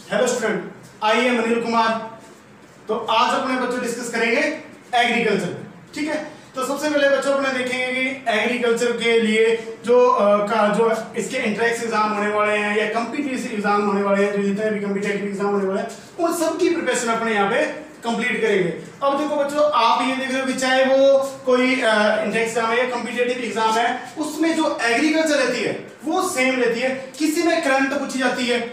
Hello student, I am Anil Kumar. तो आज अपने बच्चों डिस्कस करेंगे एग्रीकल्चर। ठीक है, तो सबसे पहले बच्चों अपने देखेंगे कि एग्रीकल्चर के लिए जो इसके एंट्रेंस एग्जाम होने वाले हैं या कॉम्पिटिटिव एग्जाम होने वाले हैं, जो जितने भी कॉम्पिटिटिव एग्जाम होने वाले हैं उन सब की प्रिपरेशन अपने यहाँ पे कंप्लीट करेंगे। अब देखो बच्चों, आप ये देख रहे हो कि चाहे वो कोई एंट्रेंस एग्जाम है या कॉम्पिटिटिव एग्जाम है, उसमें जो एग्रीकल्चर रहती है वो सेम रहती है। किसी में करंट पूछी जाती है,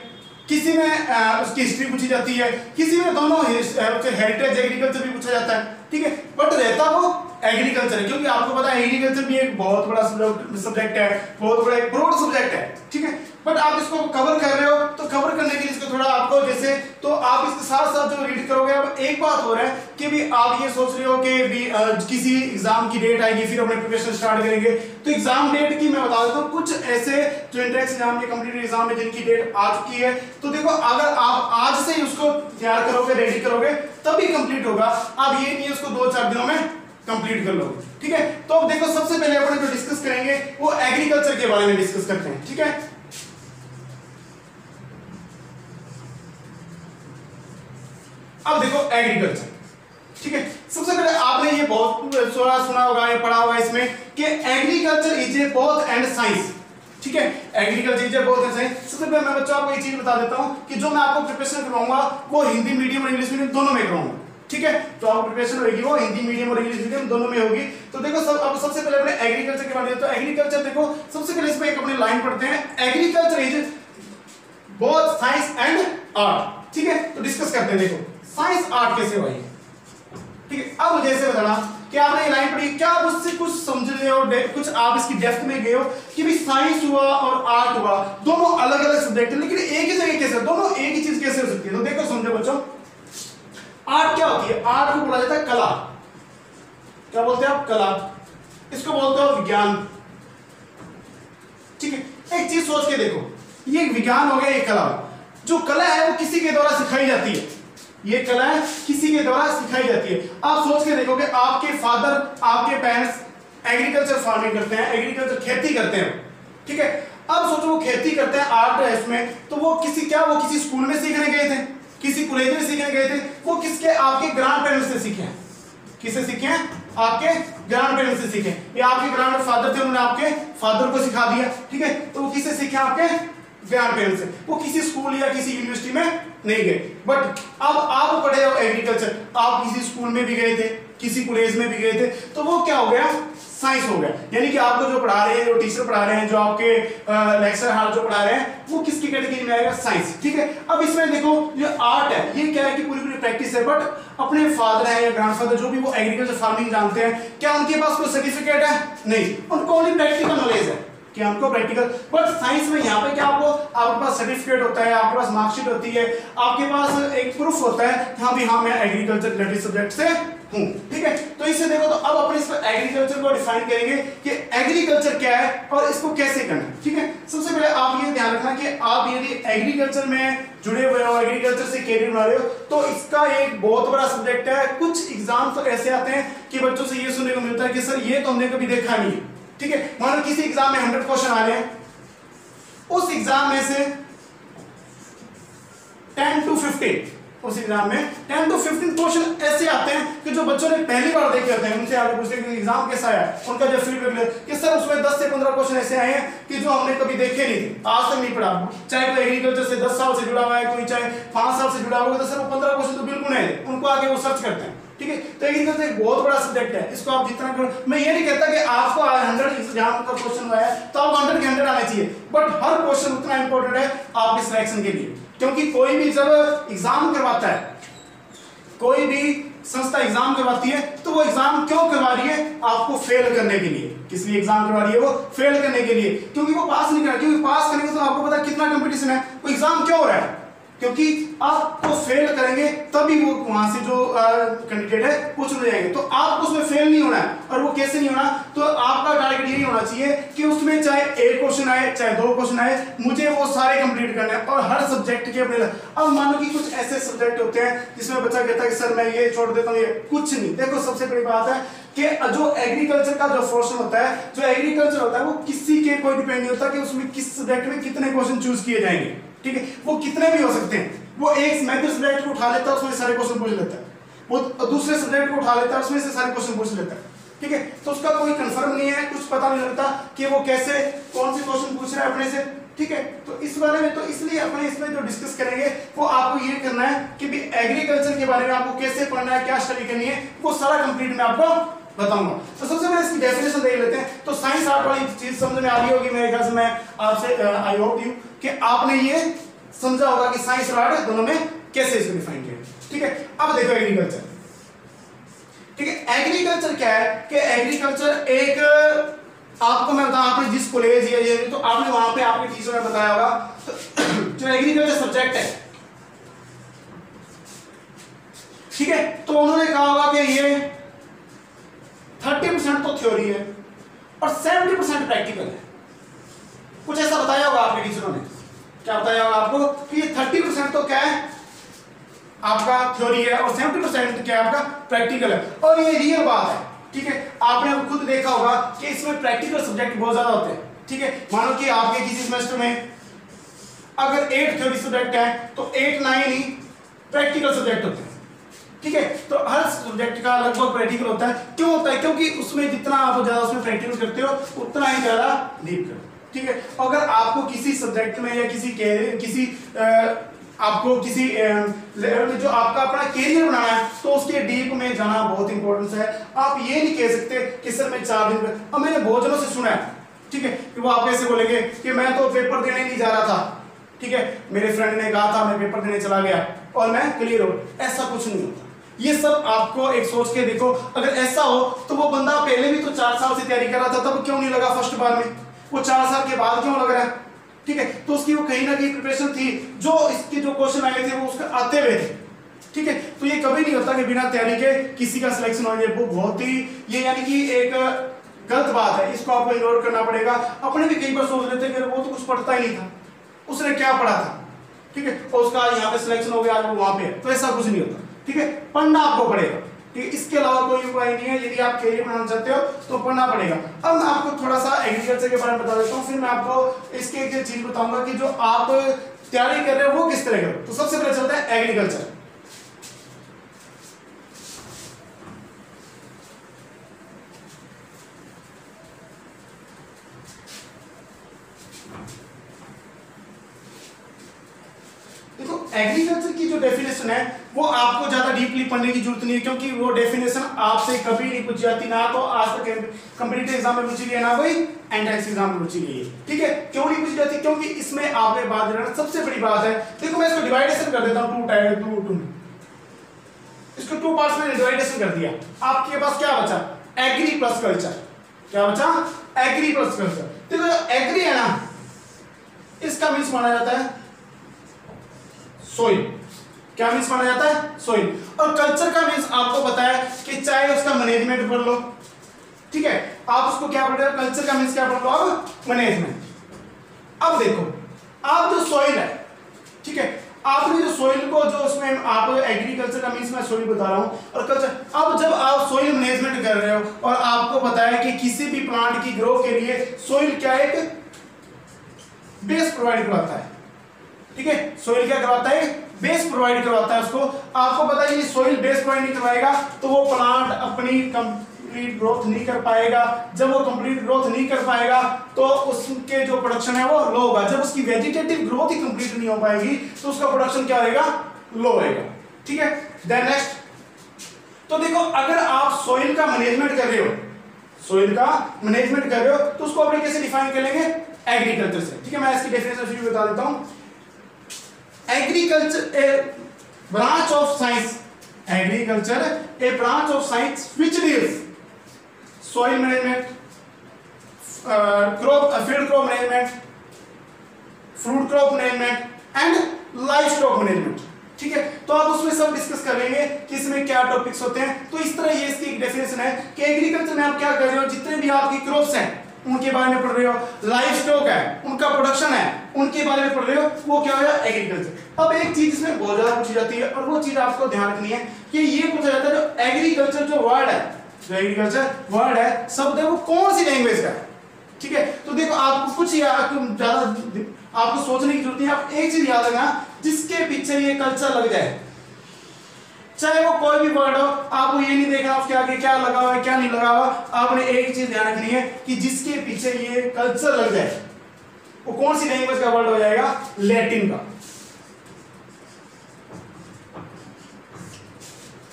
किसी में उसकी हिस्ट्री पूछी जाती है, किसी में दोनों हेरिटेज एग्रीकल्चर भी पूछा जाता है। ठीक है, बट रहता वो एग्रीकल्चर है, क्योंकि आपको पता है एग्रीकल्चर भी एक बहुत बड़ा सब्जेक्ट है, बहुत बड़ा एक ब्रॉड सब्जेक्ट है। ठीक है, बट आप इसको कवर कर रहे हो तो कवर करने के लिए इसको थोड़ा आपको जैसे तो आप इसके साथ साथ जो रीड करोगे। अब एक बात हो रहा है कि भी आप ये सोच रहे हो कि भी किसी एग्जाम की डेट आएगी फिर अपने प्रिपरेशन स्टार्ट करेंगे। तो एग्जाम डेट की मैं बता देता हूँ, कुछ ऐसे जो एंट्रेंस एग्जाम या कॉम्पिटिटिव एग्जाम में जिनकी डेट आ चुकी है, तो देखो अगर आप आज से उसको तैयार करोगे, रेडी करोगे तभी कंप्लीट होगा। आप ये नहीं उसको 2-4 दिनों में कंप्लीट कर लोगे। ठीक है, तो अब देखो सबसे पहले अपन जो डिस्कस करेंगे वो एग्रीकल्चर के बारे में डिस्कस करते हैं। ठीक है, अब देखो एग्रीकल्चर। ठीक है, सबसे पहले आपने ये बहुत सुना होगा या पढ़ा होगा इसमें कि agriculture is A both and science. ठीक है, agriculture is A both and science. सबसे पहले मैं बच्चों आपको ये चीज बता देता हूं कि जो मैं आपको प्रिपरेशन करवाऊंगा वो हिंदी मीडियम और इंग्लिश मीडियम दोनों में कराऊंगा। ठीक है, तो आपको प्रिपरेशन होगी वो हिंदी मीडियम और इंग्लिश मीडियम दोनों में होगी। तो देखो अब सबसे पहले अपने एग्रीकल्चर के बारे में, तो एग्रीकल्चर देखो सबसे पहले इसमें एक अपनी लाइन पढ़ते हैं, agriculture is both science and art. ठीक है, तो डिस्कस करते हैं। देखो साइंस आर्ट कैसे हुआ है। ठीक है, अब मुझे ऐसे बताना कि आपने ये लाइन पढ़ी, क्या आप उससे कुछ समझ रहे हो, कुछ आप इसकी डेप्थ में गए हो कि भी साइंस हुआ और आर्ट हुआ दोनों अलग अलग सब्जेक्ट है, लेकिन एक ही जगह कैसे, दोनों एक ही चीज कैसे हो सकती है। तो देखो समझो बच्चों, आर्ट क्या होती है? आर्ट को बोला जाता है कला। क्या बोलते हैं आप? कला। इसको बोलते हो विज्ञान। ठीक है, एक चीज सोच के देखो, ये विज्ञान हो गया, ये कला। जो कला है वो किसी के द्वारा सिखाई जाती है, ये कला है किसी के द्वारा सिखाई जाती है। आप सोच के देखोगे, आपके फादर, आपके पेरेंट्स एग्रीकल्चर फार्मिंग करते हैं, एग्रीकल्चर खेती करते हैं। ठीक है, अब सोचो वो खेती करते हैं, आर्ट है इसमें, तो वो किसी स्कूल में सीखने गए थे, किसी कॉलेज में सीखने गए थे, वो किसके, आपके ग्रैंड पेरेंट्स से सीखे हैं। किससे सीखे हैं? आपके ग्रैंड पेरेंट्स से सीखे, या आपके ग्रैंड फादर थे, उन्होंने आपके फादर को सिखा दिया। ठीक है, तो वो किससे सीखे? आपके ग्रैंड पेरेंट्स से। वो किसी स्कूल या किसी यूनिवर्सिटी में नहीं गए। बट अब आप पढ़े हो एग्रीकल्चर, आप किसी स्कूल में भी गए थे, किसी कॉलेज में भी गए थे, तो वो क्या हो गया? साइंस हो गया। यानी कि आपको जो पढ़ा रहे हैं, जो टीचर पढ़ा रहे हैं, जो आपके लेक्चर हाल जो पढ़ा रहे हैं, वो किसकी कैटेगरी में आएगा? साइंस। ठीक है, अब इसमें देखो जो आर्ट है ये क्या है कि पूरी पूरी प्रैक्टिस है, बट अपने फादर है या ग्रैंडफादर जो भी वो एग्रीकल्चर फार्मिंग जानते हैं, क्या उनके पास कोई सर्टिफिकेट है? नहीं, उनको ओनली प्रैक्टिकल नॉलेज है कि हमको प्रैक्टिकल। बट साइंस में यहाँ पे क्या आपके पास सर्टिफिकेट होता है, आपके पास मार्कशीट होती है, आपके पास एक प्रूफ होता है हाँ भी हाँ मैं एग्रीकल्चर रिलेटेड सब्जेक्ट से हूँ। ठीक है, तो इससे देखो, तो अब अपने इसको एग्रीकल्चर को डिफाइन करेंगे कि एग्रीकल्चर क्या है और इसको कैसे करना है। ठीक है, सबसे पहले आप ये ध्यान रखना कि आप यदि एग्रीकल्चर में जुड़े हुए हो, एग्रीकल्चर से कैरियर बना रहे हो, तो इसका एक बहुत बड़ा सब्जेक्ट है। कुछ एग्जाम तो ऐसे आते हैं कि बच्चों से ये सुनने को मिलता है कि सर ये तो हमने कभी देखा नहीं। ठीक है, मान लो किसी एग्जाम में 100 क्वेश्चन आ रहे हैं, उस एग्जाम में से 10 to 15 उस एग्जाम में 10 to 15 क्वेश्चन ऐसे आते हैं कि जो बच्चों ने पहली बार देखे होते हैं, उनसे आगे पूछते हैं कि एग्जाम कैसा है, उनका जब फीडबैक ले कि सर उसमें 10 से 15 क्वेश्चन ऐसे आए हैं कि जो हमने कभी देखे नहीं थे, आज तक नहीं पढ़ा। चाहे कोई एग्रीकल्चर से 10 साल से जुड़ा हुआ है, कोई चाहे 5 साल से जुड़ा हुआ है, तो सर वो 15 क्वेश्चन तो बिल्कुल नहीं है, उनको आगे वो सर्च करते हैं। ठीक है, तो एग्रीकल्चर एक बहुत बड़ा सब्जेक्ट है, इसको आप जितना करो, मैं ये नहीं कहता कि आपको 100 एग्जाम का क्वेश्चन आया तो आप 100 के 100 आने चाहिए, बट हर क्वेश्चन उतना इंपॉर्टेंट है आपके सिलेक्शन के लिए। क्योंकि कोई भी जब एग्जाम करवाता है, कोई भी संस्था एग्जाम करवाती है, तो वो एग्जाम क्यों करवा रही है? आपको फेल करने के लिए। किस लिए एग्जाम करवा रही है? वो फेल करने के लिए, क्योंकि वो पास नहीं कर, क्योंकि पास करेंगे तो आपको पता कितना कंपटीशन है। वो एग्जाम क्यों हो रहा है? क्योंकि आप तो फेल करेंगे तभी वो वहां से जो कैंडिडेट है वो चुने जाएंगे। तो आपको उसमें फेल नहीं होना है, और वो कैसे नहीं होना? तो आपका टारगेट यही होना चाहिए कि उसमें चाहे एक क्वेश्चन आए चाहे 2 क्वेश्चन आए, मुझे वो सारे कंप्लीट करने हैं, और हर सब्जेक्ट के अपने। अब मान लो कि कुछ ऐसे सब्जेक्ट होते हैं जिसमें बच्चा कहता है कि सर मैं ये छोड़ देता हूँ, ये कुछ नहीं। देखो सबसे बड़ी बात है कि जो एग्रीकल्चर का जो पोर्शन होता है, जो एग्रीकल्चर होता है, वो किसी के कोई डिपेंड नहीं होता कि उसमें किस सब्जेक्ट में कितने क्वेश्चन चूज किए जाएंगे। ठीक है, वो कितने भी हो सकते हैं। वो एक मैथ्स सब्जेक्ट को उठा लेता है, उसमें सारे क्वेश्चन पूछ लेता है, वो दूसरे सब्जेक्ट को उठा लेता है, उसमें से सारे क्वेश्चन पूछ लेता है, ठीक है। तो उसका कोई कंफर्म नहीं है, कुछ पता नहीं लगता कि वो कैसे कौन से क्वेश्चन पूछ रहा है अपने से, ठीक है। तो इस बारे में, तो इसलिए अपने इसमें जो डिस्कस करेंगे वो आपको ये करना है कि भी एग्रीकल्चर के बारे में आपको कैसे पढ़ना है, क्या स्टडी करनी है, वो सारा कंप्लीट मैं आपको बताऊंगा। तो सबसे पहले इसकी डेफिनेशन देख लेते हैं। तो साइंस आर्ट वाली चीज समझ में आ रही होगी मेरे ख्याल से, मैं आपसे आई होप यू कि आपने ये समझा होगा कि साइंस और आर्ट दोनों में कैसे इसको डिफाइन किया, ठीक है। अब देखो एग्रीकल्चर, ठीक है। एग्रीकल्चर क्या है कि एग्रीकल्चर एक, आपको मैं बताऊं, आपने जिस कॉलेज या ये, तो आपने वहां पे आपके टीचर ने बताया होगा जो एग्रीकल्चर सब्जेक्ट है, ठीक है, तो उन्होंने कहा होगा कि ये 30% तो थ्योरी है और 70% प्रैक्टिकल है। कुछ ऐसा बताया होगा आपके टीचरों ने, क्या बताया होगा आपको कि ये 30% तो क्या है आपका थ्योरी है और 70% क्या है आपका प्रैक्टिकल है। और ये रियल बात है, ठीक है। आपने खुद देखा होगा कि इसमें प्रैक्टिकल सब्जेक्ट बहुत ज्यादा होते हैं, ठीक है। मानो कि आपके किसी सेमेस्टर में अगर 8 थ्योरी सब्जेक्ट है तो 8-9 ही प्रैक्टिकल सब्जेक्ट होते हैं, ठीक है। तो हर सब्जेक्ट का लगभग प्रैक्टिकल होता है। क्यों होता है? क्योंकि उसमें जितना आप ज्यादा उसमें प्रैक्टिकल करते हो उतना ही ज्यादा डीप करो, ठीक है। अगर आपको किसी सब्जेक्ट में या किसी आपको किसी लेवल में जो आपका अपना कैरियर बनाना है तो उसके डीप में जाना बहुत इंपॉर्टेंस है। आप ये नहीं कह सकते कि सर मैं 4 दिन में, अब मैंने बहुत जनों से सुना है, ठीक है, कि वो आप कैसे बोलेंगे कि मैं तो पेपर देने नहीं जा रहा था, ठीक है, मेरे फ्रेंड ने कहा था मैं पेपर देने चला गया और मैं क्लियर हो। ऐसा कुछ नहीं होता। ये सब आपको एक सोच के देखो, अगर ऐसा हो तो वो बंदा पहले भी तो 4 साल से तैयारी कर रहा था, तब क्यों नहीं लगा फर्स्ट बार में, वो 4 साल के बाद क्यों लग रहा है, ठीक है। तो उसकी वो कहीं ना कहीं प्रिपरेशन थी, जो इसके जो क्वेश्चन आए थे वो उसके आते हुए थे, ठीक है। तो ये कभी नहीं होता कि बिना तैयारी के किसी का सिलेक्शन हो जाए, वो बहुत ही, ये यानी कि एक गलत बात है, इसको आपको इग्नोर करना पड़ेगा। अपने भी कई बार सोच लेते हैं कि वो तो कुछ पढ़ता ही नहीं था, उसने क्या पढ़ा था, ठीक है, और उसका यहाँ पे सिलेक्शन हो गया, आज वो वहां पे है। तो ऐसा कुछ नहीं होता, ठीक है। पढ़ना आपको पड़ेगा, ठीक है, इसके अलावा कोई उपाय नहीं है। यदि आप कैरियर बनाना चाहते हो तो पढ़ना पड़ेगा। अब मैं आपको थोड़ा सा एग्रीकल्चर के बारे में बता देता हूँ, फिर मैं आपको इसके एक चीज बताऊंगा कि जो आप तैयारी कर रहे हो वो किस तरह करो। तो सबसे पहले चलता है एग्रीकल्चर। देखो एग्रीकल्चर की जो डेफिनेशन है वो आपको ज्यादा डीपली पढ़ने की जरूरत नहीं है, क्योंकि वो डेफिनेशन आपसे कभी नहीं पूछी जाती, ना तो आज तक कॉम्पिटिटिव एग्जाम में पूछी गई है, ना कोई एंट्रेंस एग्जाम में पूछी गई है, ठीक है। क्यों नहीं पूछी जाती? क्योंकि इसमें आपने बात करना सबसे बड़ी बात है। देखो मैं इसको डिवाइडेशन कर देता हूँ, इसको 2 पार्ट्स में डिवाइडेशन कर दिया। आपके पास क्या बचा? Agri plus culture. क्या बचा? Agri plus culture. देखो एग्री है ना, इसका मीन्स माना जाता है सोइल। क्या मीन्स माना जाता है? सोइल। और कल्चर का मीन्स आपको पता है कि चाहे उसका मैनेजमेंट पढ़ लो, ठीक है, आप उसको क्या पढ़ रहे हो, कल्चर का मीन्स क्या पढ़ लो आप? मैनेजमेंट। अब देखो आप जो सोइल है, ठीक है, आपने जो सोइल को जो उसमें आप एग्रीकल्चर का मीन्स मैं सोइल बता रहा हूं और कल्चर। अब जब आप सोइल मैनेजमेंट कर रहे हो और आपको पता है कि किसी भी प्लांट की ग्रो के लिए सोइल क्या एक बेस प्रोवाइड करवाता है, ठीक है, सोइल क्या करवाता है? बेस प्रोवाइड करवाता है उसको। आपको पता है कि सोइल बेस प्रोवाइड नहीं करवाएगा तो वो प्लांट अपनी कंप्लीट ग्रोथ नहीं कर पाएगा। जब वो कंप्लीट ग्रोथ नहीं कर पाएगा तो उसके जो प्रोडक्शन है वो लो होगा। जब उसकी वेजिटेटिव ग्रोथ ही कंप्लीट नहीं हो पाएगी तो उसका प्रोडक्शन क्या रहेगा? लो रहेगा, ठीक है। देन नेक्स्ट, तो देखो अगर आप सोइल का मैनेजमेंट कर रहे हो, सोइल का मैनेजमेंट कर रहे हो तो उसको अपने कैसे डिफाइन कर लेंगे? एग्रीकल्चर से, ठीक है। मैं इसकी डेफिनेशन फिर बता देता हूं। Agriculture, a branch of science. Agriculture, a branch of science which deals soil management, field crop management, fruit crop management, and livestock management. ठीक है, तो आप उसमें सब डिस्कस कर लेंगे कि इसमें क्या टॉपिक्स होते हैं। तो इस तरह ये इसकी डेफिनेशन है कि एग्रीकल्चर में आप क्या कर रहे हो, जितने भी आपकी क्रॉप्स हैं उनके बारे में पढ़ रहे हो, लाइव स्टॉक है उनका प्रोडक्शन है उनके बारे में पढ़ रहे हो, वो क्या होगा? एग्रीकल्चर। अब एक चीज इसमें बहुत ज्यादा पूछी जाती है और वो चीज आपको ध्यान रखनी है कि ये पूछा जाता है जो एग्रीकल्चर जो वर्ड है, जो एग्रीकल्चर वर्ड है, शब्द है, वो कौन सी लैंग्वेज का है, ठीक है। तो देखो आपको कुछ ज्यादा आपको सोचने की जरूरत नहीं है। आप एक चीज याद रखना, जिसके पीछे ये कल्चर लग जाए, चाहे वो कोई भी वर्ड हो, आपको ये नहीं देखना उसके आगे क्या लगा हुआ है क्या नहीं लगा हुआ। आपने एक चीज ध्यान रखनी है कि जिसके पीछे ये कल्चर लग जाए वो कौन सी लैंग्वेज का वर्ड हो जाएगा? लैटिन का।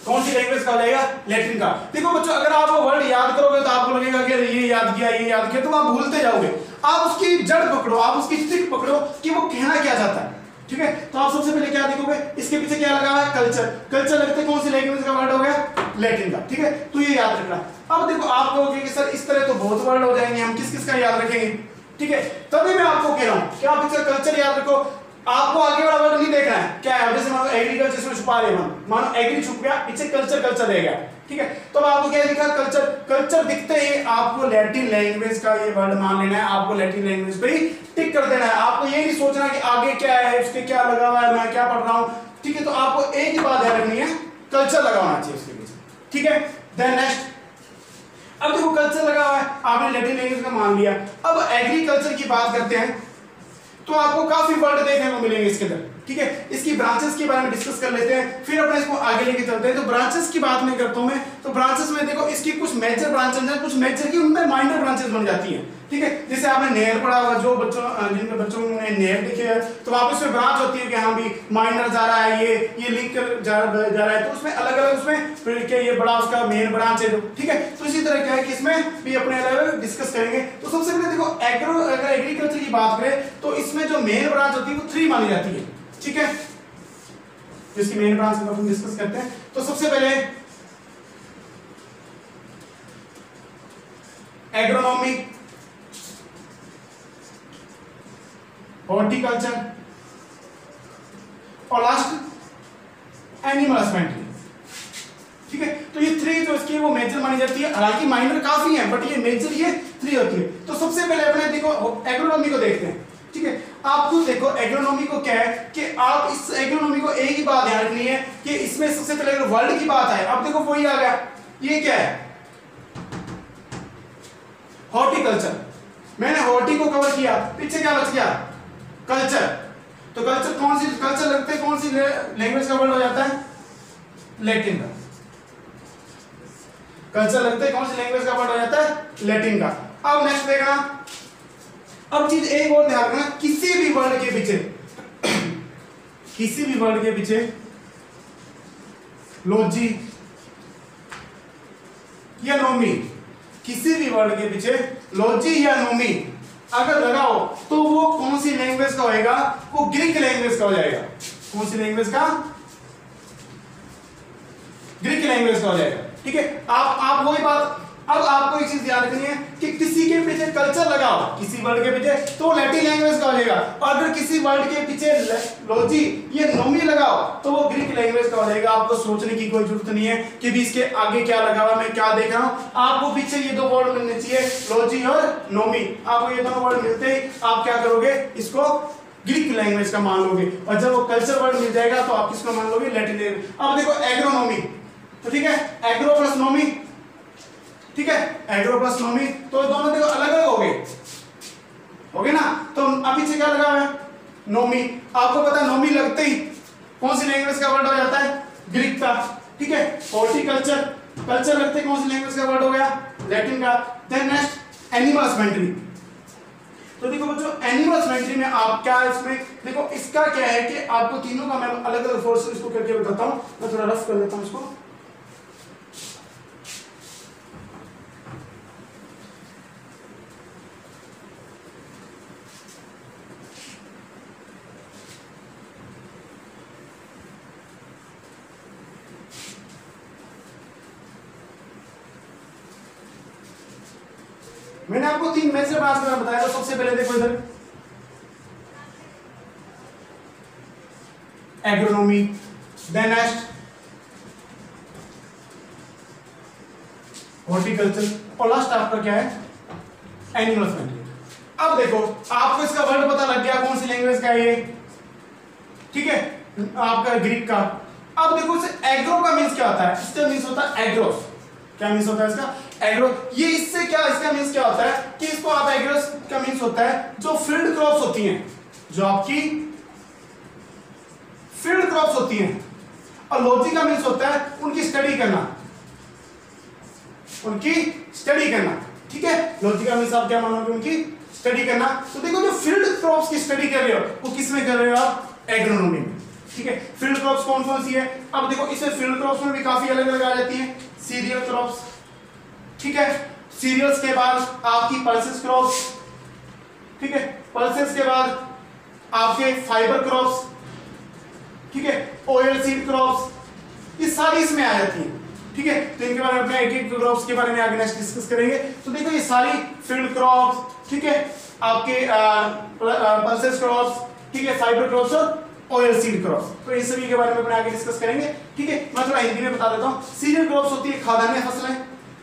कौन सी लैंग्वेज का हो जाएगा? लैटिन का। देखो बच्चों, अगर आप वो वर्ड याद करोगे तो आपको लगेगा कि ये याद किया ये याद किया, तो आप भूलते जाओगे। आप उसकी जड़ पकड़ो, आप उसकी स्टिक पकड़ो कि वो कहना क्या चाहता है। ठीक है, तो आप सबसे पहले क्या देखोगे, इसके पीछे क्या लगा हुआ है? कल्चर। कल्चर लगते कौन सी लैंग्वेज का वर्ड हो गया? लैटिन का। ठीक है, तो ये याद रखना। अब देखो आप कहोगे कि सर इस तरह तो बहुत वर्ड हो जाएंगे, हम किस किस का याद रखेंगे? ठीक है, तभी मैं आपको कह रहा हूं कि आप इसका कल्चर याद रखो। आपको आगे वाला वर्ड नहीं देखना है क्या है। जैसे मानो एग्रीकल्चर, इसमें छुपा रहे हम, मानो एग्री छुप गया, पीछे कल्चर कल्चर रह गया। ठीक है, तो आपको क्या दिखा? कल्चर। कल्चर दिखते ही आपको लैटिन लैंग्वेज का ये वर्ड मान लेना है, आपको लैटिन लैंग्वेज पे ही टिक कर देना है। आपको ये नहीं सोचना कि आगे क्या है, उसके क्या लगा हुआ है, मैं क्या पढ़ रहा हूं। ठीक है, तो आपको एक ही बात ध्यान रखनी है, कल्चर लगाना चाहिए उसके पीछे। ठीक है, देन नेक्स्ट, अब देखो कल्चर लगा हुआ है, आपने लैटिन लैंग्वेज का मान लिया। अब एग्रीकल्चर की बात करते हैं तो आपको काफी वर्ड देखने को मिलेंगे इसके अंदर। ठीक है, इसकी ब्रांचेस के बारे में डिस्कस कर लेते हैं, फिर अपने इसको आगे लेके चलते हैं। तो ब्रांचेस की बात मैं करता हूं मैं, तो ब्रांचेस में देखो इसकी कुछ मेजर ब्रांचेस हैं, कुछ मेजर की उनमें माइनर ब्रांचेस बन जाती हैं। ठीक है, जैसे आपने नेयर पढ़ा होगा, जो बच्चों जिनके बच्चों ने नेयर देखे हैं, तो वहां पे उसमें ब्रांच होती है कि हाँ भी माइनर जा रहा है, ये लिंक जा रहा है, तो उसमें अलग अलग उसमें फिर के ये बड़ा उसका मेन ब्रांच है। ठीक है, तो इसी तरह क्या है कि इसमें भी अपने अलग अलग डिस्कस करेंगे। तो सबसे पहले देखो अगर एग्रीकल्चर की बात करें तो इसमें जो मेन ब्रांच होती है वो 3 मानी जाती है। ठीक है, जिसकी मेन ब्रांच हम डिस्कस करते हैं। तो सबसे पहले एग्रोनॉमी, हॉर्टिकल्चर और लास्ट एनिमल हस्बेंड्री। ठीक है, तो ये 3 जो इसकी वो मेजर मानी जाती है, हालांकि माइनर काफी हैं बट ये मेजर ये 3 होती है। तो सबसे पहले अपने देखो एग्रोनॉमी को देखते हैं। ठीक है, आपको देखो एग्रोनॉमी को क्या है कि आप इस एग्रोनॉमी को एक ही बात ध्यान रखनी है कि इसमें सबसे पहले अगर वर्ल्ड की बात है, अब देखो वही आ गया, ये क्या है? हॉर्टिकल्चर। मैंने हॉर्टी को कवर किया, पीछे क्या बच गया? कल्चर। तो कल्चर कौन सी कल्चर लगते हैं, कौन सी लैंग्वेज का वर्ड हो जाता है? लैटिन का। कल्चर लगते हैं कौन सी लैंग्वेज का वर्ड हो जाता है? लैटिन का। अब नेक्स्ट देखना, अब चीज एक और ध्यान रखना, किसी भी वर्ड के पीछे किसी भी वर्ड के पीछे लॉजी या नोमी, किसी भी वर्ड के पीछे लॉजी या नोमी अगर लगाओ तो वो कौन सी लैंग्वेज का होएगा? वो ग्रीक लैंग्वेज का हो जाएगा। कौन सी लैंग्वेज का? ग्रीक लैंग्वेज का हो जाएगा। ठीक है, आप वही बात, अब आपको एक चीज याद रखनी है कि किसी के पीछे कल्चर लगाओ, किसी वर्ड के पीछे, तो लैटिन लैंग्वेज का हो जाएगा। और अगर किसी वर्ड के पीछे लॉजी या नोमी लगाओ तो वो ग्रीक लैंग्वेज का हो जाएगा। आपको सोचने की कोई जरूरत नहीं है कि भी इसके आगे क्या लगा हुआ, मैं क्या देख रहा हूं। आपको पीछे ये 2 वर्ड मिलने चाहिए, लॉजी और नोमी। आपको ये दोनों वर्ड मिलते ही आप क्या करोगे? इसको ग्रीक लैंग्वेज का मान लोगे। और जब वो कल्चर वर्ड मिल जाएगा तो आप किसको मान लोगे? Latin language. अब देखो एग्रोनॉमी, तो ठीक है, एग्रो प्लस नोमी। ठीक है, एग्रो प्लस नोमी, तो दोनों देखो अलग अलग हो गए ना। तो अब पीछे क्या लगा हुआ है? नोमी। आपको पता है नोमी लगते ही कौन सी लैंग्वेज का वर्ड हो जाता है? ग्रीक का। ठीक है, हॉर्टिकल्चर, कल्चर लगते ही कौन सी लैंग्वेज का वर्ड हो गया? लैटिन का। Then next animal husbandry. तो देखो बच्चों एनिमल हस्बेंड्री में आप क्या इसमें देखो, इसका क्या है कि आपको तीनों का मैं अलग अलग फोर्स इसको करके बताता हूं। मैं थोड़ा रफ कर लेता हूं इसको। मैंने आपको 3 मेजर ब्रांच के बारे में बताया। तो सबसे पहले देखो इधर एग्रोनॉमी, देन नेक्स्ट हॉर्टिकल्चर और लास्ट आपका क्या है? Animal husbandry. अब देखो आपको इसका वर्ड पता लग गया कौन सी लैंग्वेज का है ये। ठीक है, आपका ग्रीक का। अब देखो इसे एग्रो का मींस क्या होता है? इसका मींस होता है एग्रोस। क्या मींस होता है इसका? एग्रो। ये इससे क्या, इसका मींस क्या होता है कि इसको आप एग्रोस का मींस होता है जो फील्ड क्रॉप्स होती हैं। जो आपकी फील्ड क्रॉप्स होती हैं, और लॉजिका मीन्स होता है उनकी स्टडी करना, उनकी स्टडी करना, ठीक है। लॉजिका मीन्स आप क्या मानोगे, उनकी स्टडी करना। तो देखो जो फील्ड क्रॉप्स की स्टडी कर रहे हो वो किस में कर रहे हो आप, एग्रोनॉमी में, ठीक है। फील्ड क्रॉप्स कौन कौन सी है, अब देखो इसमें फील्ड क्रॉप्स में भी काफी अलग अलग आ जाती है। सीरियल क्रॉप्स, ठीक है, सीरियल्स के बाद आपकी पल्सेस क्रॉप्स, ठीक है, पल्सेस के बाद आपके फाइबर क्रॉप्स, ठीक है, ऑयल सीड क्रॉप्स, ये सारी इसमें आ जाती है, ठीक है। तो इनके बारे में अपने एक एक क्रॉप्स के बारे में आगे नेक्स्ट डिस्कस करेंगे। तो देखो ये सारी फील्ड क्रॉप्स, ठीक है, आपके पल्सेस क्रॉप्स, ठीक है, फाइबर क्रॉप्स और ऑयल सीड क्रॉप्स, तो इन सभी के बारे में अपने आगे डिस्कस करेंगे, ठीक है। मैं थोड़ा हिंदी में बता देता हूँ। सीरियल क्रॉप्स होती है खाद्यान्य फसलें,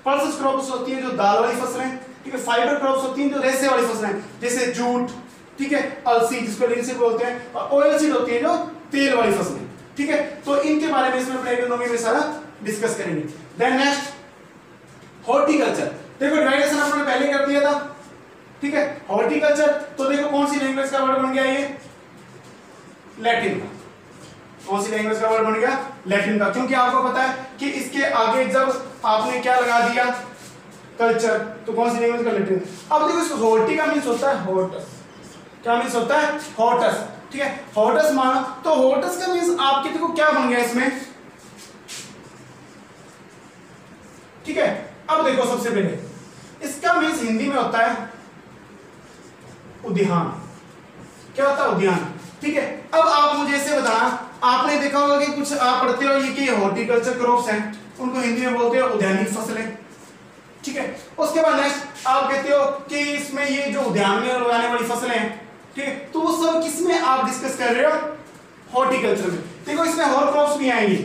पल्सेस क्रॉप्स होती है जो दाल वाली फसलें, ठीक है, फाइबर क्रॉप्स होती हैं जो रेशे वाली फसलें जैसे जूट, ठीक है, अलसी जिसको लिनसीड बोलते हैं, और ऑयल सीड होती है जो तेल वाली फसलें, ठीक है। तो इनके बारे में इसमें अपने इकोनॉमी में सारा डिस्कस करेंगे। देन नेक्स्ट हॉर्टिकल्चर, देखो डिवाइडेशन हमने पहले कर दिया था, ठीक है। हॉर्टिकल्चर, तो देखो कौन सी लैंग्वेज का वर्ड बन गया ये, लैटिन का। कौन सी लैंग्वेज का वर्ड बन गया, लैटिन का, क्योंकि आपको पता है कि इसके आगे जब आपने क्या लगा दिया, कल्चर, तो कौन सी लैंग्वेज का, लैटिन। अब देखो इसको हॉर्टी का मीन्स होता है हॉटस, क्या मीन्स होता है, हॉटस, ठीक है, हॉटस माना, तो हॉटस का मीन्स आपके देखो क्या बन गया इसमें, ठीक है। अब देखो सबसे पहले इसका मीन्स हिंदी में होता है उद्यान, क्या होता है, उद्यान, ठीक है। अब आप मुझे ऐसे बताना, आपने देखा होगा कि कुछ आप पढ़ते हो ये कि हॉर्टिकल्चर क्रॉप्स हैं, उनको हिंदी में बोलते हैं उद्यानिक फसलें, ठीक है। उसके बाद नेक्स्ट आप कहते हो कि इसमें ये जो उद्यान में उगाने वाली फसलें हैं, ठीक है, तो वो सब किसमें आप डिस्कस कर रहे हो, हॉर्टिकल्चर में। देखो इसमें और क्रॉप्स भी आएंगे,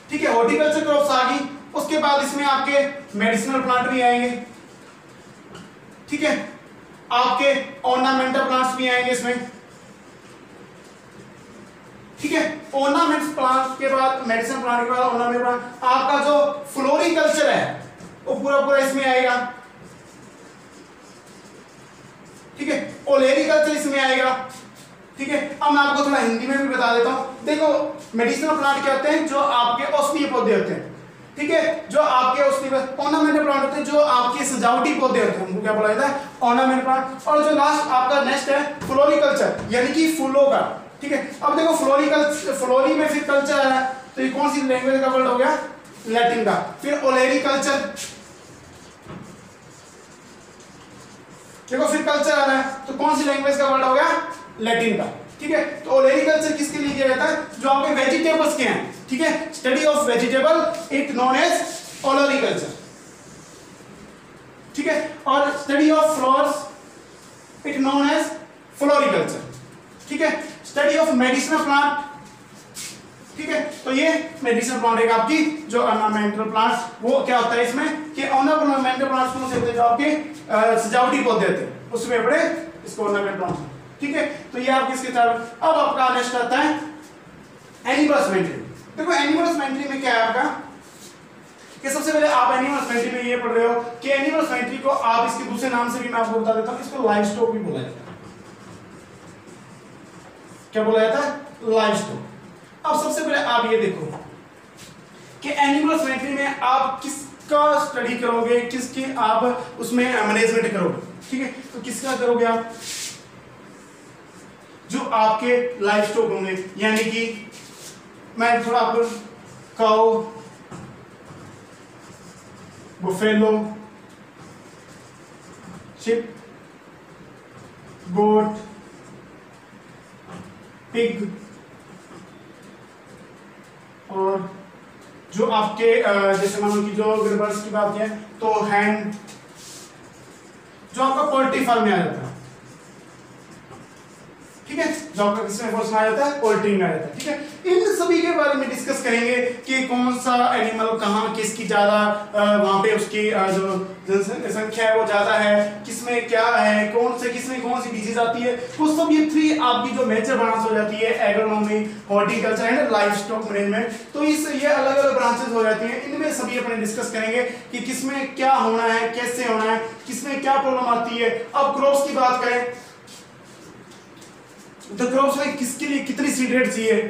ठीक है, हॉर्टिकल्चर क्रॉप्स आ गई, उसके बाद इसमें आपके मेडिसिनल प्लांट भी आएंगे, ठीक है, आपके ऑर्नामेंटल प्लांट्स भी आएंगे इसमें, ठीक है। ऑर्नामेंट्स प्लांट के बाद मेडिसिन प्लांट के बाद ऑर्नामेंट प्लांट, आपका जो फ्लोरिकल्चर है वो पूरा पूरा इसमें आएगा, ठीक है, ओलेरिकल्चर इसमें आएगा, ठीक है। अब मैं आपको थोड़ा हिंदी में भी बता देता हूं। देखो मेडिसिनल प्लांट क्या होते हैं, जो आपके औषधीय पौधे होते हैं, ठीक है, जो आपके औषधीय ऑर्नामेंटल प्लांट होते हैं, जो आपके सजावटी पौधे होते हैं, उनको क्या बोला जाता है, ऑर्नामेंटल प्लांट। और जो लास्ट आपका नेक्स्ट है फ्लोरिकल्चर, यानी कि फूलों का, ठीक है। अब देखो फ्लोरिकल्चर, फ्लोरी में फिर कल्चर आ रहा है, तो ये कौन सी लैंग्वेज का वर्ड हो गया, लैटिन का। फिर ओलेरिकल्चर, देखो फिर कल्चर आ रहा है, तो कौन सी लैंग्वेज का वर्ड हो गया, लैटिन का, ठीक है। तो ओलेरिकल्चर किसके लिए किया जाता है, जो आपके वेजिटेबल्स के हैं, ठीक है, study of vegetable, it known as olericulture, ठीक है। और study of flowers, it known as floriculture, ठीक है। स्टडी ऑफ मेडिसिनल प्लांट, ठीक है, तो ये मेडिसिनल प्लांट है आपकी जो ऑर्नामेंटल प्लांट्स, वो क्या होता है इसमें कि ऑर्नामेंटल प्लांट्स कौन से होते हैं, जो आपके सजावटी पौधे होते हैं, उसमें अपने इसको ऑर्नामेंटल प्लांट्स, ठीक है। तो ये आपके इसके चार। अब आपका नेक्स्ट आता है एनिमल हस्बेंड्री। देखो एनिमल हस्बेंड्री में क्या है आपका, कि सबसे पहले आप एनिमल हस्बेंड्री में ये पढ़ रहे हो कि एनिमल हस्बेंड्री को आप इसके दूसरे नाम से भी मैं आपको बता देता हूं, इसको लाइव स्टॉक भी बोला जाता है। क्या बोला जाता है, लाइव स्टॉक। अब सबसे पहले आप ये देखो कि एनिमल हस्बेंड्री में आप किसका स्टडी करोगे, किसके आप उसमें मैनेजमेंट करोगे, ठीक है। तो किसका करोगे आप, जो आपके लाइव स्टॉक होंगे, यानी कि मैं थोड़ा आपको काऊ, बुफेलो, शिप, गोट, पिग, और जो आपके जैसे मानो कि जो बर्ड्स की बात है तो हैंड, जो आपका पोल्ट्री फार्म में आ जाता है, ठीक है, जो आपका किसमें क्वेश्चन आ जाता है, पोल्ट्री में आ जाता है, ठीक है। इन सभी के बारे में डिस्कस करेंगे कि कौन सा एनिमल कहाँ किसकी ज्यादा वहां पे उसकी जो जनसंख्या है वो ज्यादा है, किसमें क्या है, कौन से किसमें कौन सी डिजीज आती है, वो सब ये थ्री आपकी जो मेजर ब्रांच हो जाती है, agronomy, horticulture and live stock management. तो इस ये अलग अलग ब्रांचेस हो जाती हैं, इनमें सभी अपने डिस्कस करेंगे कि किसमें क्या होना है, कैसे होना है, किसमें क्या प्रॉब्लम आती है। अब क्रॉप्स की बात करें द क्रॉप्स में किसके लिए कितनी सीड रेट चाहिए,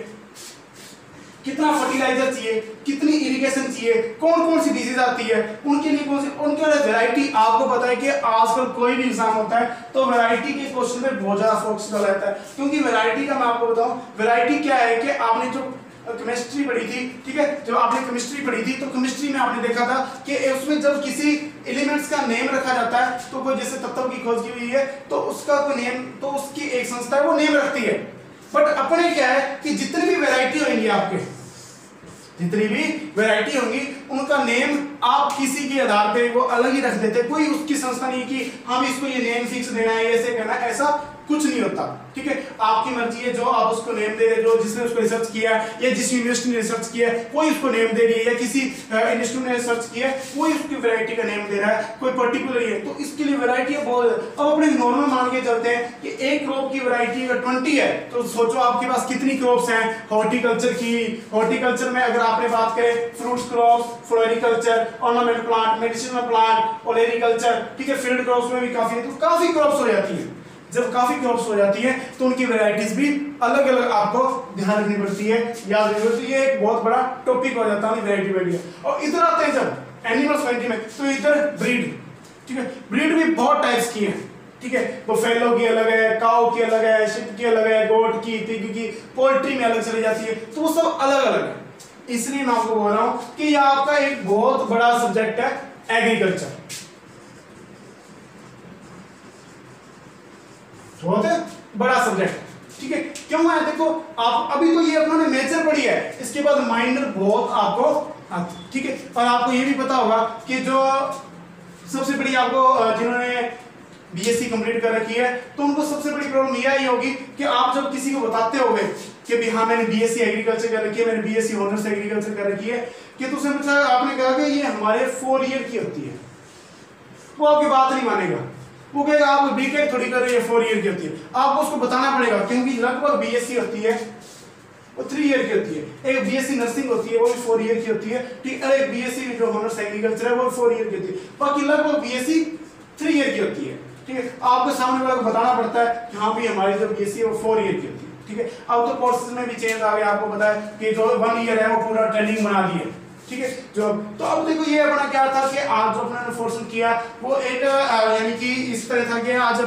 कितना फर्टिलाइजर चाहिए, कितनी इरिगेशन चाहिए, कौन कौन सी डिजीज आती है, उनके लिए कौन सी, उनके लिए वैरायटी। आपको पता है कि आजकल कोई भी एग्जाम होता है तो वैरायटी के क्वेश्चन पे बहुत ज्यादा फोकस डाला जाता है, क्योंकि वैरायटी का मैं आपको बताऊं, वैरायटी क्या है कि आपने जो केमिस्ट्री पढ़ी थी, ठीक है, जब आपने केमिस्ट्री पढ़ी थी तो केमिस्ट्री में आपने देखा था कि उसमें जब किसी एलिमेंट्स का नेम रखा जाता है तो कोई जैसे तत्व की खोज की हुई है तो उसका कोई नेम, तो उसकी एक संस्था है वो नेम रखती है। बट अपने क्या है कि जितनी भी वैरायटी होंगी आपके, जितनी भी वैरायटी होंगी उनका नेम आप किसी के आधार पे वो अलग ही रख देते, कोई उसकी संस्था नहीं कि हम इसको ये नेम फिक्स देना है, ऐसे करना है, ऐसा कुछ नहीं होता, ठीक है। आपकी मर्जी है, जो आप उसको नेम दे रहे, जो जिसने उसको रिसर्च किया या जिस यूनिवर्सिटी ने रिसर्च किया है कोई उसको नेम दे रही है, या किसी इंस्टीट्यूट ने रिसर्च किया है कोई उसकी वैरायटी का नेम दे रहा है, कोई पर्टिकुलर है, तो इसके लिए वैरायटी है बहुत। अब अपने नॉर्मल मान के चलते हैं कि एक क्रॉप की वैरायटी अगर 20 है तो सोचो आपके पास कितनी क्रॉप्स हैं हॉर्टिकल्चर की। हॉर्टिकल्चर में अगर आपने बात करें fruits crops, floriculture, ornamental plant, medicinal plant, olericulture, ठीक है, फील्ड क्रॉप्स में भी काफी है, तो काफी क्रॉप्स हो जाती है। जब काफी क्रॉप्स हो जाती है तो उनकी वैरायटीज भी अलग अलग आपको ध्यान रखनी पड़ती है, याद रखनी पड़ती है। ये एक बहुत बड़ा टॉपिक हो जाता है वैरायटी वैरायटी। और इधर आते हैं जब एनिमल्स वैरायटी में, तो इधर ब्रीड, ठीक है, ब्रीड भी बहुत टाइप्स की है, ठीक है, बफेलो की अलग है, काऊ की अलग है, शिप की अलग है, गोट की, पिग की, पोल्ट्री में अलग चली जाती है, तो वो सब अलग अलग है। इसलिए मैं आपको बोल रहा हूं कि ये आपका एक बहुत बड़ा सब्जेक्ट है एग्रीकल्चर, बहुत बड़ा सब्जेक्ट, ठीक है। क्यों है, देखो आप अभी तो ये अपने मेजर पढ़ी है, इसके बाद माइनर बहुत आपको, ठीक है। और आपको ये भी पता होगा कि जो सबसे बड़ी आपको जिन्होंने बीएससी कंप्लीट कर रखी है तो उनको सबसे बड़ी प्रॉब्लम यह ही होगी कि आप जब किसी को बताते होगे कि भी हाँ मैंने बीएससी एग्रीकल्चर कर रखी है, मैंने बीएससी ऑनर्स एग्रीकल्चर कर रखी है, कि तो उसने पूछा, आपने कहा कि ये हमारे 4 ईयर की होती है, वो आपकी बात नहीं मानेगा, वो कहेगा आप बीटेक थोड़ी कर रही है, 4 ईयर की होती है। आपको उसको बताना पड़ेगा क्योंकि लगभग बीएससी होती है वो 3 ईयर की होती है, एक बीएससी नर्सिंग होती है वो भी 4 ईयर की होती है, ठीक है, एक बीएससी जो ऑनर्स एग्रीकल्चर है वो 4 ईयर की होती है, बाकी लगभग बीएससी 3 ईयर की होती है, ठीक है। आपको सामने वाले को बताना पड़ता है कि हाँ भी हमारी जो बीएससी है वो 4 ईयर की होती है, ठीक है। अब तो कोर्सेज में भी चेंज आ गया, आपको पता है कि जो 1 ईयर है वो पूरा ट्रेनिंग बना दी है, ठीक है। जो तो अब देखो ये अपना क्या था कि आज जो अपने फोर्स किया वो एक यानी कि इस तरह था कि आज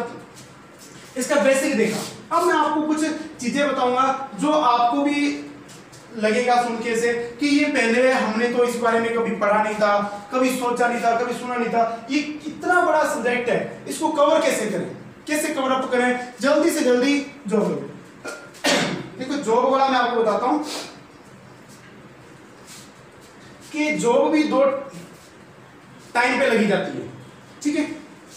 इसका बेसिक देखा। अब मैं आपको कुछ चीजें बताऊंगा जो आपको भी लगेगा सुन के से कि ये पहले हमने तो इस बारे में कभी पढ़ा नहीं था, कभी सोचा नहीं था, कभी सुना नहीं था, ये कितना बड़ा सब्जेक्ट है, इसको कवर कैसे करें, कैसे कवर अप करें जल्दी से जल्दी जॉब। देखो जॉब वाला मैं आपको बताता हूं कि जॉब भी 2 टाइम पे लगी जाती है, ठीक है।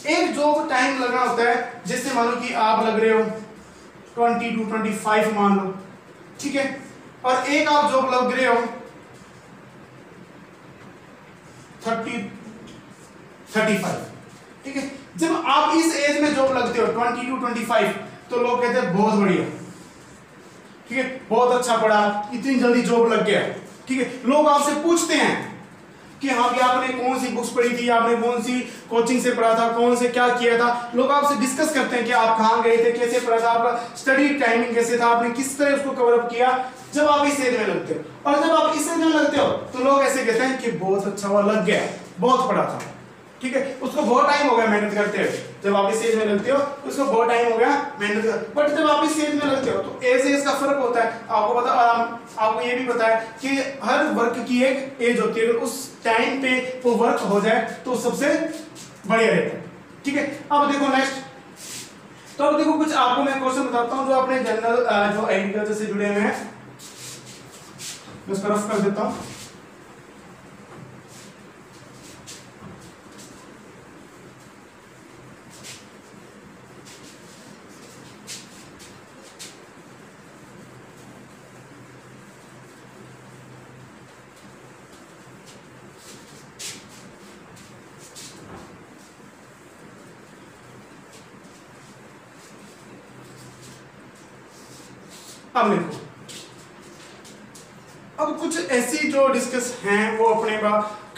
एक जॉब टाइम लगना होता है, जैसे मान लो कि आप लग रहे हो 20 to 25 मान लो, ठीक है, और एक आप जॉब लग रहे हो 30-35, ठीक है। जब आप इस एज में जॉब लगते हो 20 to 25 तो लोग कहते हैं बहुत बढ़िया, ठीक है, बहुत अच्छा पढ़ा, इतनी जल्दी जॉब लग गया, ठीक है। लोग आपसे पूछते हैं कि हाँ भी आपने कौन सी बुक्स पढ़ी थी, आपने कौन सी कोचिंग से पढ़ा था, कौन से क्या किया था, लोग आपसे डिस्कस करते हैं कि आप कहाँ गए थे, कैसे पढ़ा था, आपका स्टडी टाइमिंग कैसे था, आपने किस तरह उसको कवर अप किया। जब आप इस एज में लगते हो और जब आप इस एज में लगते हो तो लोग ऐसे कहते हैं कि बहुत अच्छा हुआ लग गया, बहुत पढ़ा था, ठीक है, उसको बहुत टाइम हो गया मेहनत करते हुए। जब आप इस एज में लगते हो तो उसको बहुत टाइम हो गया मेहनत कर, बट जब आप इस एज में लगते हो तो एज का फर्क होता है। आपको पता, आपको ये भी पता है कि हर वर्क की एक एज होती है, अगर उस टाइम पे वो वर्क हो जाए तो सबसे बढ़िया रहता है, ठीक है। अब देखो नेक्स्ट, तो अब देखो कुछ आपको मैं क्वेश्चन बताता हूं जो अपने जनरल जो एग्रीकल्चर से जुड़े हुए हैं, मैं उसको रफ कर देता हूं। अब देखो, अब कुछ ऐसी जो डिस्कस हैं वो अपने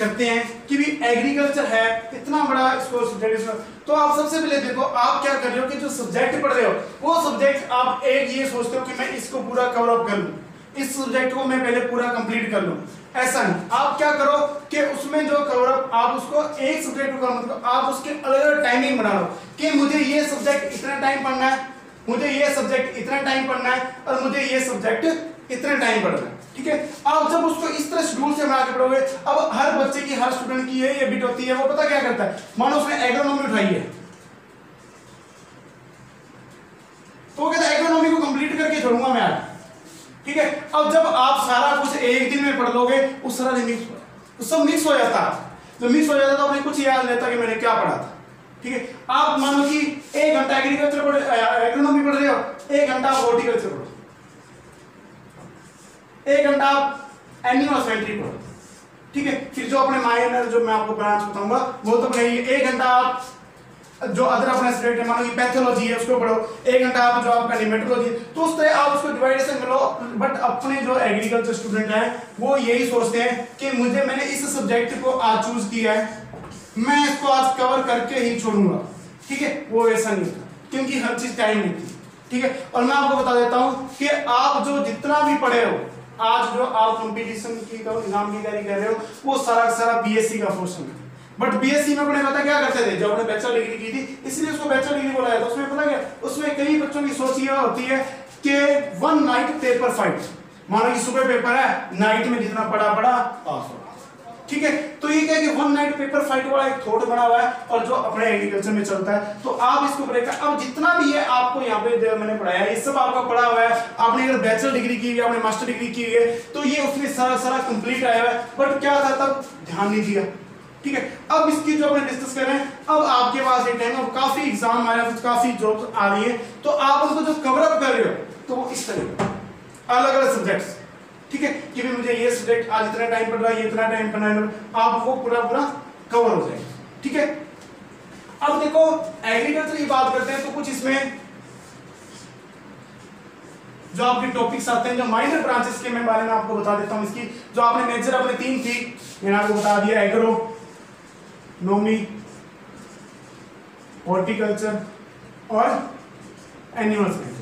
करते हैं कि भी एग्रीकल्चर है इतना बड़ा इसको सब्जेक्ट, तो आप सबसे पहले देखो आप क्या कर रहे हो कि जो सब्जेक्ट पढ़ रहे हो वो सब्जेक्ट आप एक ये सोचते हो कि मैं इसको पूरा कवर अप कर लूं, इस सब्जेक्ट को मैं पहले पूरा कंप्लीट कर लूं। ऐसा नहीं, आप क्या करो कि उसमें जो कवर अप आप उसको एक सब्जेक्ट को मतलब आप उसके अलग अलग टाइमिंग बना लो कि मुझे ये सब्जेक्ट इतना टाइम पढ़ना है, मुझे ये सब्जेक्ट इतना टाइम पढ़ना है और मुझे ये सब्जेक्ट इतना टाइम पढ़ना है। ठीक है, आप जब उसको इस तरह शेड्यूल से बना के पढ़ोगे, अब हर बच्चे की हर स्टूडेंट की ये हैबिट होती है, वो पता क्या करता है, मानो उसने एग्रोनॉमी उठाई है तो वो कहता है एग्रोनॉमी को कंप्लीट करके छोड़ूंगा मैं आज। ठीक है, अब जब आप सारा कुछ एक दिन में पढ़ लोगे उस सारा मिक्स सब मिक्स हो जाता है, तो मिक्स हो जाता तो आपने कुछ याद रहता कि मैंने क्या पढ़ा था। ठीक है, आप मानो कि 1 घंटा एग्रीकल्चर पढ़ एग्रोनॉमी पढ़ रहे हो, 1 घंटा आप हॉर्टिकल्चर पढ़ो, 1 घंटा आप एनिमल हस्बेंड्री पढ़ो। ठीक है, फिर जो अपने माइनर जो मैं आपको ब्रांच बताऊंगा वो तो पढ़ेंगे। 1 घंटा आप जो अदर अपने सब्जेक्ट है मानो कि पैथोलॉजी है उसको पढ़ो, 1 घंटा आप जो आपका निमेटोलॉजी, तो उस तरह आप उसको डिवाइडेशन करो। बट अपने जो एग्रीकल्चर स्टूडेंट हैं वो यही सोचते हैं कि मैंने इस सब्जेक्ट को आज चूज किया है, मैं इसको आज कवर करके ही छोड़ूंगा। ठीक है, वो ऐसा नहीं होता क्योंकि हर चीज टाइम नहीं थी। ठीक है, और मैं आपको बता देता हूं कि आप जो जितना भी पढ़े हो आज जो आप कंपटीशन की एग्जाम की तैयारी कर रहे हो वो सारा बीएससी का पोर्शन है। बट बीएससी में अपने पता क्या करते थे, जो अपने बैचलर डिग्री की थी इसलिए उसको बैचलर डिग्री बोला जाता है। उसमें पता क्या, उसमें कई बच्चों की सोच ये होती है कि 1 नाइट पेपर फाइट, मानो कि सुबह पेपर है, नाइट में जितना पढ़ा पास हो। ठीक है, तो ये क्या है कि 1 नाइट पेपर फाइट वाला एक थॉट बना हुआ है और जो अपने एग्रीकल्चर में चलता है, तो आप इसको पढ़ेगा। अब जितना भी है आपको यहाँ पे मैंने पढ़ाया है ये सब आपका पढ़ा हुआ है। आपने अगर बैचलर डिग्री की है, आपने मास्टर डिग्री की है तो ये उसमें सारा कंप्लीट आया हुआ है। बट क्या था तब ध्यान नहीं दिया। ठीक है, अब इसकी जो अपने डिस्कस कर रहे हैं, अब आपके पास एक टाइम अब काफी एग्जाम आ रहा है, काफी जॉब्स आ रही है, तो आप उनको जो कवर अप कर रहे हो तो वो इस तरह अलग अलग सब्जेक्ट्स। ठीक है, कि भी मुझे ये सब्जेक्ट आज इतना टाइम पढ़ रहा है, ये इतना टाइम पढ़ना है, आप वो पूरा कवर हो जाएगा। ठीक है, अब देखो एग्रीकल्चर की बात करते हैं तो कुछ इसमें जो आपके टॉपिक्स आते हैं, जो माइनर ब्रांचेस के मैं बारे में आपको बता देता हूं। इसकी जो आपने मेजर अपने 3 थी मैंने आपको बता दिया, एग्रोनॉमी, हॉर्टिकल्चर और एनिमल साइंस।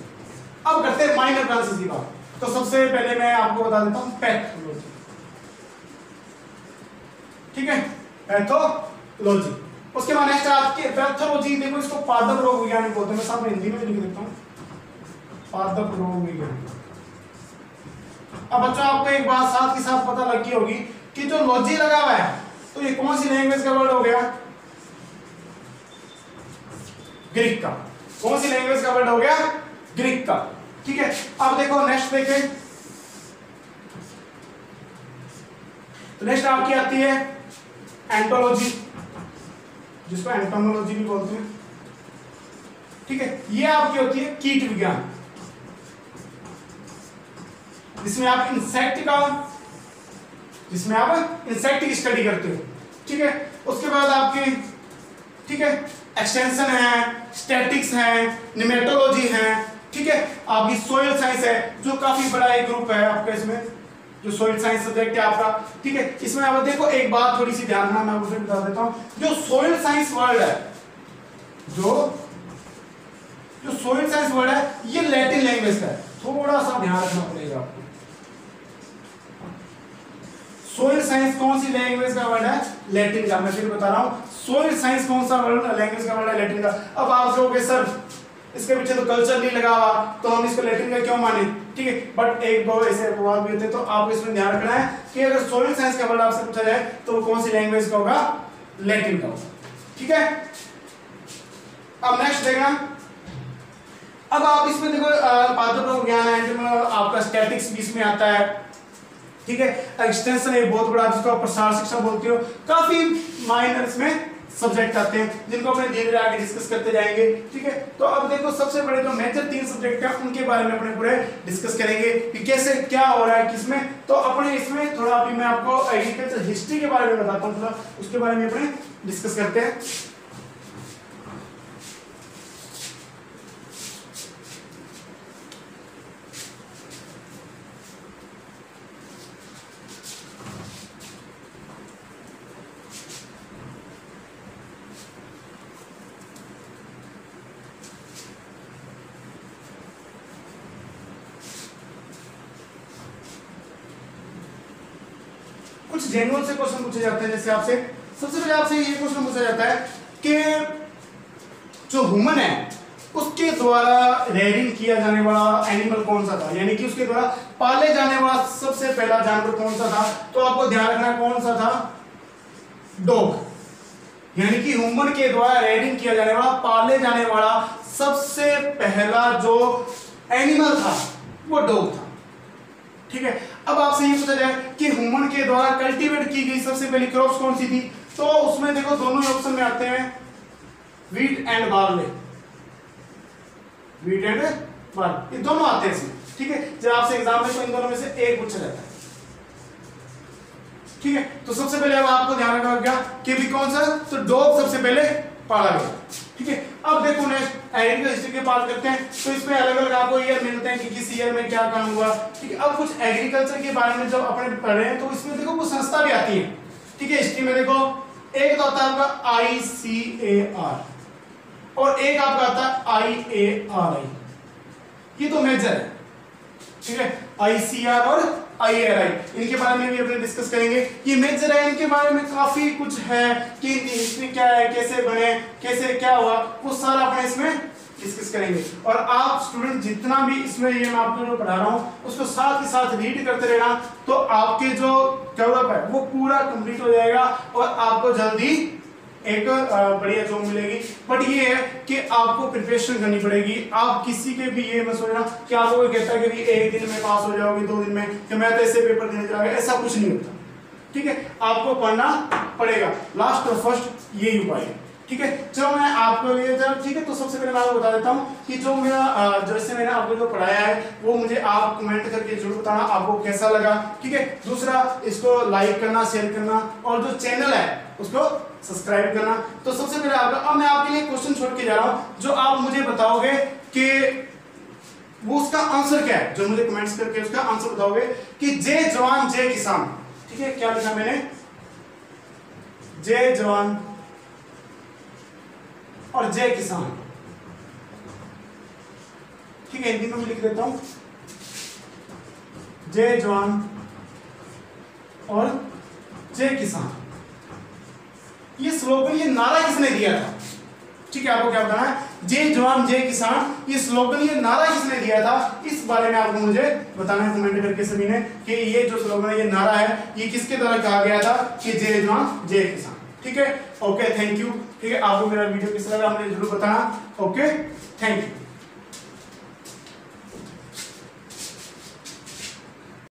अब करते हैं माइनर ब्रांचेस की बात। तो सबसे पहले मैं आपको बता देता हूं पैथोलॉजी। ठीक है, पैथोलॉजी। उसके बाद नेक्स्ट आपके पैथोलॉजी, देखो इसको पादप रोग विज्ञान बोलते हैं, मैं सामने हिंदी में लिख देता हूं, पादप रोग विज्ञान। अब बच्चों आपको एक बात साथ के साथ पता लगी होगी कि जो लॉजी लगा हुआ है तो ये कौन सी लैंग्वेज का वर्ड हो गया, ग्रीक का। कौन सी लैंग्वेज का वर्ड हो गया, ग्रीक का। ठीक है, अब देखो नेक्स्ट देखें, तो नेक्स्ट आपकी आती है एंटोलॉजी, जिसको एंटोमोलॉजी भी बोलते हैं। ठीक है, ये आपकी होती है कीट विज्ञान, जिसमें आप इंसेक्ट की स्टडी करते हो। ठीक है, उसके बाद आपकी ठीक है एक्सटेंशन है, स्टैटिक्स है, निमेटोलॉजी है। ठीक है, आपकी सोइल साइंस है जो काफी बड़ा एक ग्रुप है आपका, इसमें जो सोइल साइंस सब्जेक्ट है आपका। ठीक है, इसमें आप देखो एक बात थोड़ी सी ध्यान रखना, मैं उसे बता देता हूं। जो सोइल साइंस वर्ड है, जो सोइल साइंस वर्ड है ये लैटिन लैंग्वेज का है, थोड़ा सा ध्यान रखना पड़ेगा आपको। सोइल साइंस कौन सी लैंग्वेज का वर्ड है, लैटिन का। मैं फिर बता रहा हूं सोइल साइंस कौन सा वर्ड लैंग्वेज का वर्ड है, लैटिन का। अब आप कहोगे सर इसके पीछे तो कल्चर नहीं लगा हुआ तो हम इसको लैटिन का क्यों माने। ठीक है, बट एक दो ऐसे अपवाद भी होते हैं, तो आपको इसमें ध्यान रखना है कि अगर सोइल साइंस का वर्ड आपसे पूछा जाए तो वो कौन सी लैंग्वेज का होगा, लैटिन का होगा। ठीक है, अब नेक्स्ट देखना, अब आप इसमें देखो पादप रोग ज्ञान है, आपका स्टैटिक्स भी इसमें आता है। ठीक है, एक्सटेंशन एक बहुत बड़ा जिसको आप प्रसार शिक्षा बोलते हो। काफी माइनर इसमें सब्जेक्ट आते हैं जिनको अपने धीरे धीरे आगे डिस्कस करते जाएंगे। ठीक है, तो अब देखो सबसे बड़े जो मेजर 3 सब्जेक्ट हैं उनके बारे में अपने पूरे डिस्कस करेंगे कि कैसे क्या हो रहा है किसमें। तो अपने इसमें थोड़ा अभी मैं आपको एग्रीकल्चर हिस्ट्री के बारे में बताता हूँ, थोड़ा उसके बारे में अपने डिस्कस करते हैं। कुछ जेन्युइन से क्वेश्चन पूछे जाते हैं। जैसे आपसे सबसे पहले आपसे ये क्वेश्चन पूछा जाता है कि जो ह्यूमन है उसके द्वारा रेयरिंग किया जाने वाला एनिमल कौन सा था, यानी कि उसके द्वारा पाले जाने वाला सबसे पहला जानवर कौन सा था। तो आपको ध्यान रखना कौन सा था, डॉग। यानी कि ह्यूमन के द्वारा रेयरिंग किया जाने वाला, पाले जाने वाला सबसे पहला जो एनिमल था वो डॉग था। ठीक है, अब आपसे ये पूछा जाए कि ह्यूमन के द्वारा कल्टीवेट की गई सबसे पहली क्रॉप्स कौन सी थी, तो उसमें देखो दोनों ही ऑप्शन में आते हैं, wheat and barley. Wheat and barley ये दोनों आते हैं इसमें। ठीक है, जब आपसे एग्जाम में तो इन दोनों में से एक पूछा जाता है। ठीक है, तो सबसे पहले अब आपको ध्यान रखना होगा कि भी कौन सा, तो डॉग सबसे पहले पाला गया। ठीक है, अब देखो नेक्स्ट एग्रीकल्चर हिस्ट्री की बात करते हैं, तो इसमें अलग अलग आपको ईयर मिलते हैं कि किस ईयर में क्या काम हुआ। ठीक है, अब कुछ एग्रीकल्चर के बारे में जब अपने पढ़ रहे हैं तो इसमें देखो कुछ संस्था भी आती है। ठीक है, हिस्ट्री में देखो एक तो आता है आपका ICAR और एक आपका आता है IARI, ये तो मेजर है। ठीक है, ICAR और IARI इनके बारे में भी अपने डिस्कस करेंगे। ये मेजर है, इनके बारे में काफी कुछ है कि हिस्ट्री क्या है, कैसे बने, कैसे क्या हुआ, वो सारा अपने इसमें डिस्कस करेंगे। और आप स्टूडेंट जितना भी इसमें ये मैं आपको जो पढ़ा रहा हूँ उसको साथ ही साथ रीड करते रहना, तो आपके जो डेवलप है वो पूरा कंप्लीट हो जाएगा और आपको जल्दी एक बढ़िया जॉब मिलेगी। बट ये है कि आपको प्रिपरेशन करनी पड़ेगी। आप किसी के भी ये मत सोचना कि आपको कोई कहता है कि एक दिन में पास हो जाओगे, 2 दिन में, कि मैं तो ऐसे पेपर देने जाऊंगा, ऐसा कुछ नहीं होता। ठीक है, आपको पढ़ना पड़ेगा, लास्ट और फर्स्ट यही उपाय है। ठीक है, चलो मैं आपको लिए ठीक है, तो सबसे पहले मैं आपको बता देता हूँ कि जो मेरा जैसे मैंने आपको जो पढ़ाया है वो मुझे आप कमेंट करके जरूर बताना आपको कैसा लगा। ठीक है, दूसरा इसको लाइक करना, शेयर करना और जो चैनल है उसको सब्सक्राइब करना। तो सबसे पहले अब मैं आपके लिए क्वेश्चन छोड़ के जा रहा हूं जो आप मुझे बताओगे कि वो उसका आंसर क्या है, जो मुझे कमेंट्स करके उसका आंसर बताओगे कि जय जवान जय किसान। ठीक है, क्या लिखा मैंने, जय जवान और जय किसान। ठीक है, हिंदी में भी लिख देता हूं, जय जवान और जय किसान। ये स्लोगन, ये नारा किसने दिया था? ठीक है, आपको क्या बताना है, जय जवान जय किसान, ये स्लोगन, ये नारा किसने दिया था, इस बारे में आपको मुझे बताना है कमेंट करके सभी ने कि ये जो स्लोगन है, ये नारा है, ये किसके द्वारा कहा गया था कि जय जवान जय किसान। ठीक है, ओके, थैंक यू। ठीक है, आपको मेरा वीडियो कैसा लगा मुझे जरूर बताना। Okay, thank you.